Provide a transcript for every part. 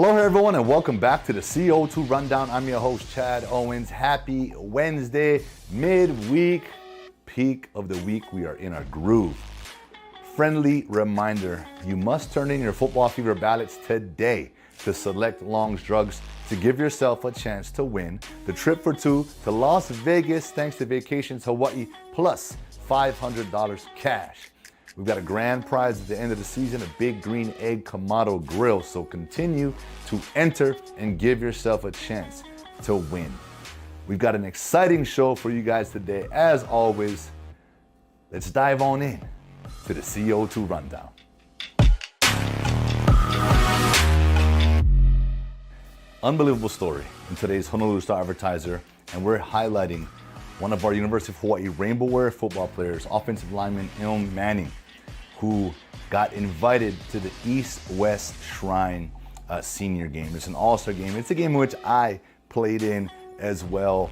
Hello everyone and welcome back to the CO2 Rundown. I'm your host Chad Owens. Happy Wednesday, midweek, peak of the week. We are in our groove. Friendly reminder, you must turn in your football fever ballots today to select Long's Drugs to give yourself a chance to win the trip for two to Las Vegas thanks to Vacations Hawaii plus $500 cash. We've got a grand prize at the end of the season, a big green egg Kamado grill. So continue to enter and give yourself a chance to win. We've got an exciting show for you guys today. As always, let's dive on in to the CO2 Rundown. Unbelievable story in today's Honolulu Star-Advertiser, and we're highlighting one of our University of Hawaii Rainbow Wear football players, offensive lineman Ilm Manning, who got invited to the East-West Shrine senior game. It's an all-star game. It's a game in which I played in as well.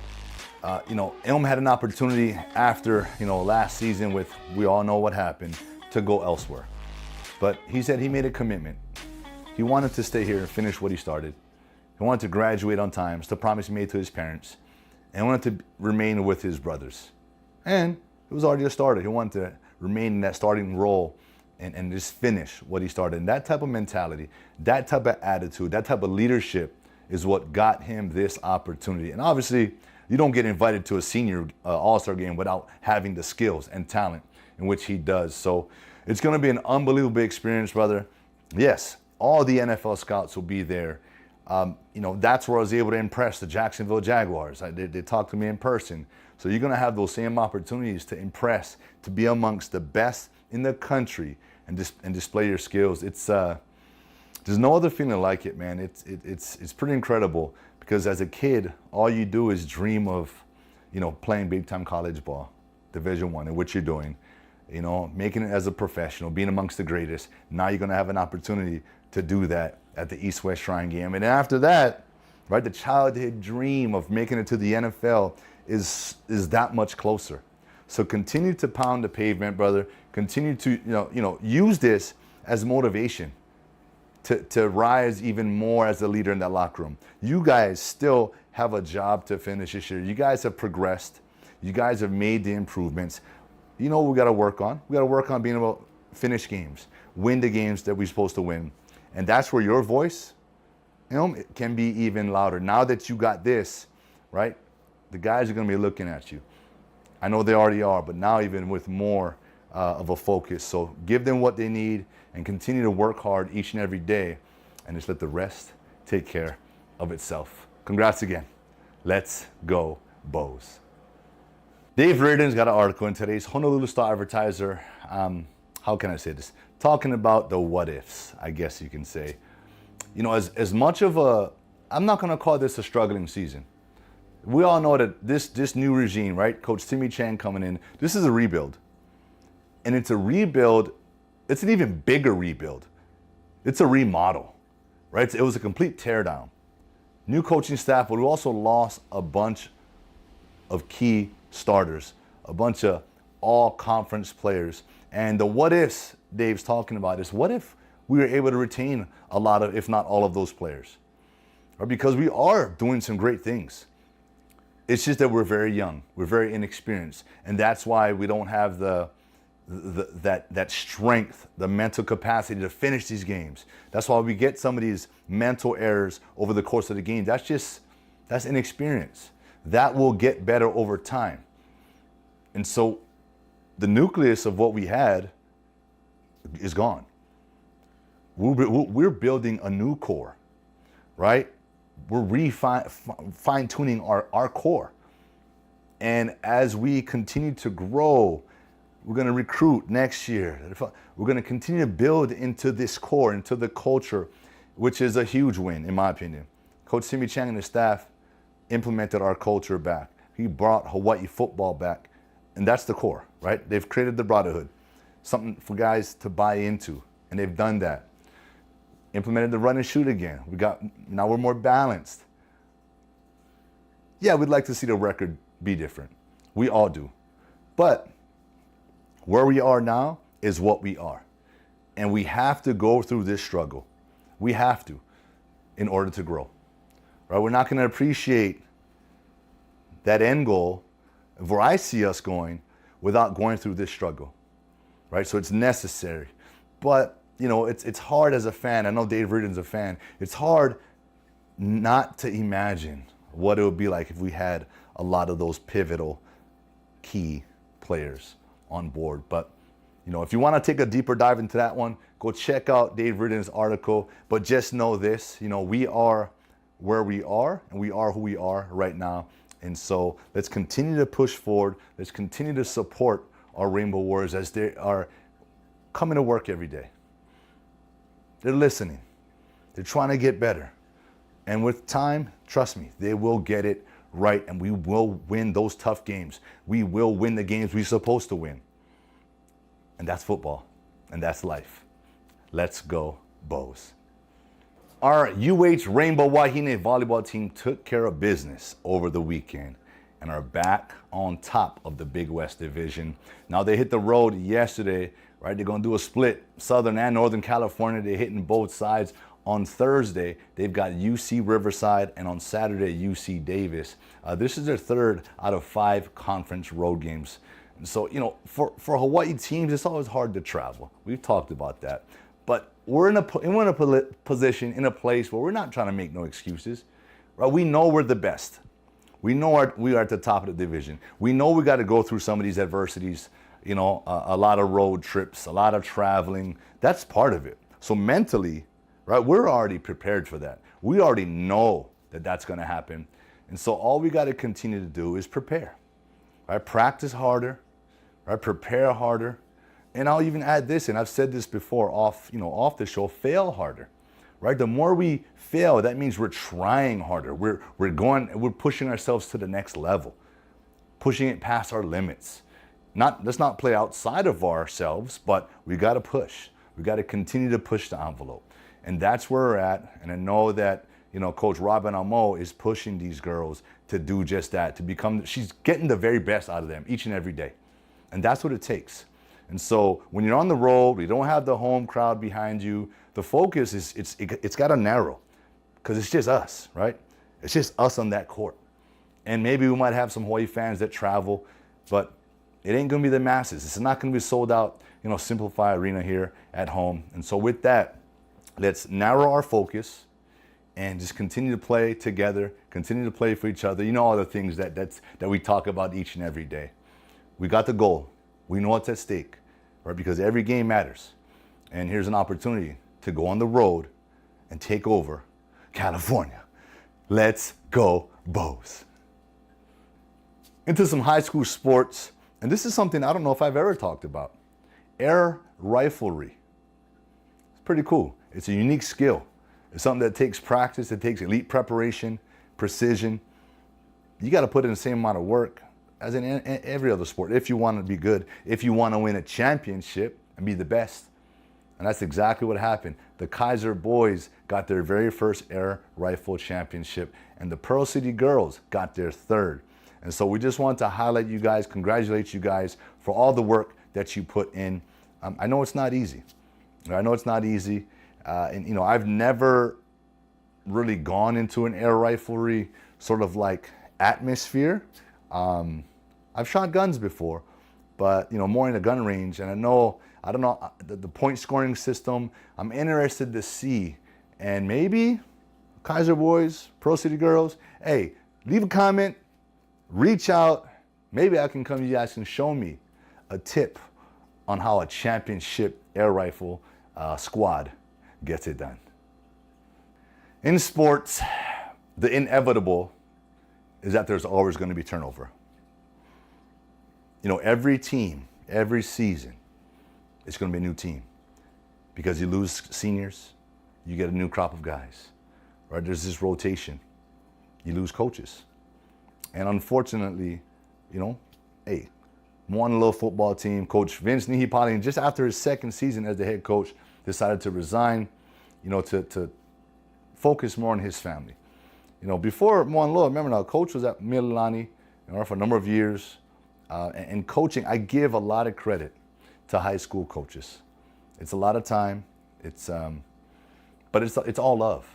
Ilm had an opportunity after, last season with, we all know what happened, to go elsewhere. But he said he made a commitment. He wanted to stay here and finish what he started. He wanted to graduate on time. It's the promise he made to his parents. And he wanted to remain with his brothers. And it was already started. He wanted to remain in that starting role and just finish what he started. And that type of mentality, that type of attitude, that type of leadership is what got him this opportunity. And obviously, you don't get invited to a senior all-star game without having the skills and talent in which he does. So it's going to be an unbelievable experience, brother. Yes, all the NFL scouts will be there. That's where I was able to impress the Jacksonville Jaguars. They talked to me in person. So you're going to have those same opportunities to impress, to be amongst the best in the country and display your skills. There's no other feeling like it, man. It's pretty incredible because as a kid, all you do is dream of, playing big time college ball, Division I, and what you're doing, making it as a professional, being amongst the greatest. Now you're going to have an opportunity to do that at the East-West Shrine game. And after that, right, the childhood dream of making it to the NFL is that much closer. So continue to pound the pavement, brother. Continue to, use this as motivation to rise even more as a leader in that locker room. You guys still have a job to finish this year. You guys have progressed. You guys have made the improvements. You know what we got to work on? We got to work on being able to finish games, win the games that we're supposed to win. And that's where your voice, it can be even louder. Now that you got this, right, the guys are going to be looking at you. I know they already are, but now even with more of a focus. So give them what they need and continue to work hard each and every day and just let the rest take care of itself. Congrats again. Let's go, Bows. Dave Reardon's got an article in today's Honolulu Star-Advertiser. How can I say this? Talking about the what ifs, I guess you can say. As much of I'm not going to call this a struggling season. We all know that this new regime, right? Coach Timmy Chang coming in, this is a rebuild. And it's a rebuild, it's an even bigger rebuild. It's a remodel, right? It was a complete teardown. New coaching staff, but we also lost a bunch of key starters, a bunch of all-conference players. And the what ifs Dave's talking about is, what if we were able to retain a lot of, if not all of those players? Or because we are doing some great things. It's just that we're very young, we're very inexperienced, and that's why we don't have that strength, the mental capacity to finish these games. That's why we get some of these mental errors over the course of the game. That's inexperience. That will get better over time. And so the nucleus of what we had is gone. We're building a new core, right? We're fine-tuning our core. And as we continue to grow, we're going to recruit next year. We're going to continue to build into this core, into the culture, which is a huge win, in my opinion. Coach Timmy Chang and his staff implemented our culture back. He brought Hawaii football back. And that's the core, right? They've created the brotherhood, something for guys to buy into. And they've done that. Implemented the run and shoot again. Now we're more balanced. Yeah, we'd like to see the record be different. We all do. But where we are now is what we are. And we have to go through this struggle. We have to. in order to grow. Right? We're not going to appreciate that end goal of where I see us going without going through this struggle. Right? So it's necessary. But, you know, it's hard as a fan. I know Dave Ridden's a fan. It's hard not to imagine what it would be like if we had a lot of those pivotal key players on board. But, you know, if you want to take a deeper dive into that one, go check out Dave Ridden's article. But just know this, you know, we are where we are and we are who we are right now. And so let's continue to push forward. Let's continue to support our Rainbow Warriors as they are coming to work every day. They're listening. They're trying to get better. And with time, trust me, they will get it right and we will win those tough games. We will win the games we're supposed to win. And that's football. And that's life. Let's go, Bows. Our UH Rainbow Wahine volleyball team took care of business over the weekend and are back on top of the Big West Division. Now they hit the road yesterday, right? They're going to do a split, Southern and Northern California. They're hitting both sides. On Thursday, they've got UC Riverside, and on Saturday, UC Davis. This is their third out of 5 conference road games. And so, you know, for Hawaii teams, it's always hard to travel. We've talked about that. But we're in a position, in a place where we're not trying to make no excuses. Right? We know we're the best. We know we are at the top of the division. We know we got to go through some of these adversities, you know, a lot of road trips, a lot of traveling. That's part of it. So mentally, right, we're already prepared for that. We already know that that's going to happen. And so all we got to continue to do is prepare. Right? Practice harder, right? Prepare harder. And I'll even add this, and I've said this before off the show, fail harder. Right? The more we fail, that means we're trying harder. We're pushing ourselves to the next level, pushing it past our limits. Let's not play outside of ourselves, but we got to push. We got to continue to push the envelope. And that's where we're at. And I know that, you know, Coach Robin Amo is pushing these girls to do just that, she's getting the very best out of them each and every day. And that's what it takes. And so when you're on the road, we don't have the home crowd behind you, the focus it's got to narrow because it's just us, right? It's just us on that court. And maybe we might have some Hawaii fans that travel, but it ain't going to be the masses. It's not going to be sold out, you know, Simplify Arena here at home. And so with that, let's narrow our focus and just continue to play together, continue to play for each other. You know, all the things that we talk about each and every day. We got the goal. We know what's at stake, right? Because every game matters. And here's an opportunity to go on the road and take over California. Let's go, Bows. Into some high school sports. And this is something I don't know if I've ever talked about. Air riflery. It's pretty cool. It's a unique skill. It's something that takes practice. It takes elite preparation, precision. You got to put in the same amount of work as in every other sport if you want to be good, if you want to win a championship and be the best. And that's exactly what happened. The Kaiser boys got their very first air rifle championship, and the Pearl City girls got their third. And so we just want to highlight you guys, congratulate you guys for all the work that you put in. I know it's not easy. I know it's not easy. And, you know, I've never really gone into an air riflery sort of like atmosphere. I've shot guns before, but, you know, more in a gun range. And I don't know, the point scoring system, I'm interested to see. And maybe Kaiser boys, Pro City girls, hey, leave a comment, reach out. Maybe I can come to you guys and show me a tip on how a championship air rifle squad gets it done. In sports, the inevitable is that there's always going to be turnover. You know, every team, every season, it's going to be a new team because you lose seniors, you get a new crop of guys, right? There's this rotation. You lose coaches. And unfortunately, you know, hey, Moanalua football team, Coach Vince Nihipali, just after his second season as the head coach, decided to resign, you know, to focus more on his family. You know, before Moanalua, remember now, Coach was at Mililani, you know, for a number of years. And coaching, I give a lot of credit to high school coaches. It's a lot of time. But it's all love.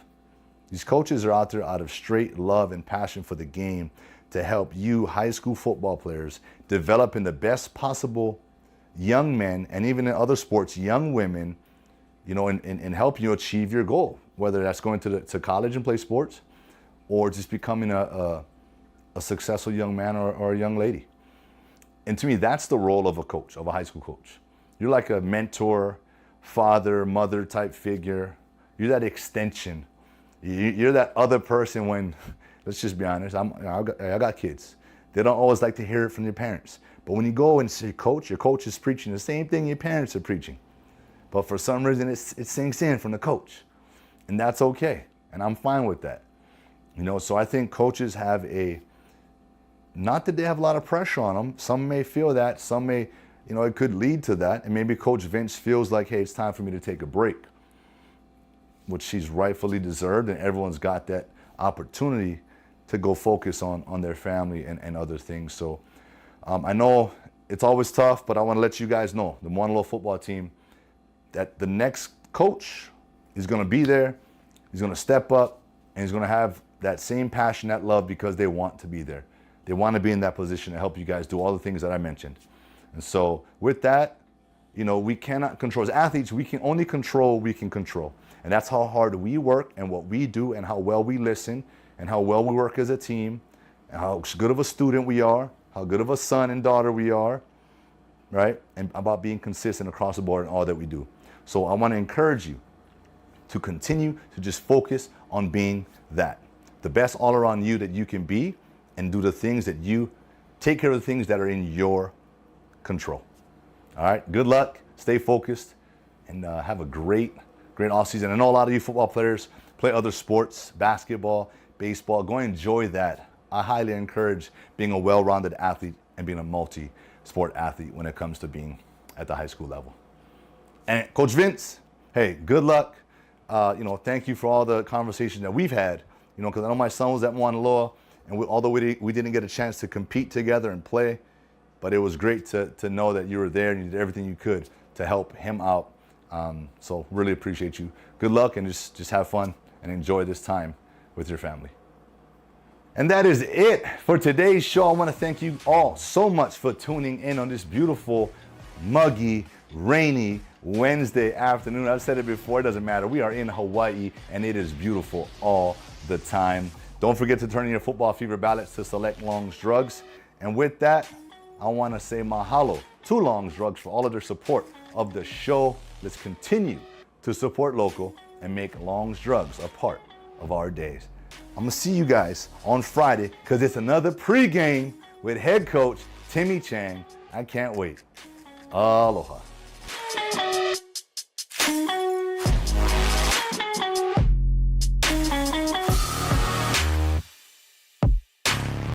These coaches are out there out of straight love and passion for the game to help you high school football players develop in the best possible young men, and even in other sports, young women, you know, and help you achieve your goal, whether that's going to college and play sports or just becoming a successful young man or a young lady. And to me, that's the role of a coach, of a high school coach. You're like a mentor, father, mother type figure. You're that extension. You're that other person when, let's just be honest, I got kids. They don't always like to hear it from their parents. But when you go and see your coach is preaching the same thing your parents are preaching. But for some reason, it sinks in from the coach. And that's okay. And I'm fine with that. You know, so I think coaches have not that they have a lot of pressure on them. Some may feel that. Some may, you know, it could lead to that. And maybe Coach Vince feels like, hey, it's time for me to take a break, which she's rightfully deserved. And everyone's got that opportunity to go focus on their family and other things. So I know it's always tough, but I want to let you guys know, the Moanalua football team, that the next coach is going to be there. He's going to step up, and he's going to have that same passion, that love, because they want to be there. They want to be in that position to help you guys do all the things that I mentioned. And so with that, you know, we cannot control. As athletes, we can only control what we can control. And that's how hard we work and what we do and how well we listen and how well we work as a team and how good of a student we are, how good of a son and daughter we are, right? And about being consistent across the board in all that we do. So I want to encourage you to continue to just focus on being that. The best all-around you that you can be, and do the things that take care of the things that are in your control. All right, good luck, stay focused, and have a great offseason. I know a lot of you football players play other sports, basketball, baseball. Go enjoy that. I highly encourage being a well-rounded athlete and being a multi-sport athlete when it comes to being at the high school level. And Coach Vince, hey, good luck. You know, thank you for all the conversations that we've had, you know, because I know my son was at Moanalua, and although we didn't get a chance to compete together and play, but it was great to know that you were there and you did everything you could to help him out. So really appreciate you. Good luck, and just have fun and enjoy this time with your family. And that is it for today's show. I want to thank you all so much for tuning in on this beautiful, muggy, rainy Wednesday afternoon. I've said it before, it doesn't matter. We are in Hawaii, and it is beautiful all the time. Don't forget to turn in your football fever ballots to Select Long's Drugs. And with that, I want to say mahalo to Long's Drugs for all of their support of the show. Let's continue to support local and make Long's Drugs a part of our days. I'm going to see you guys on Friday because it's another pregame with head coach Timmy Chang. I can't wait. Aloha.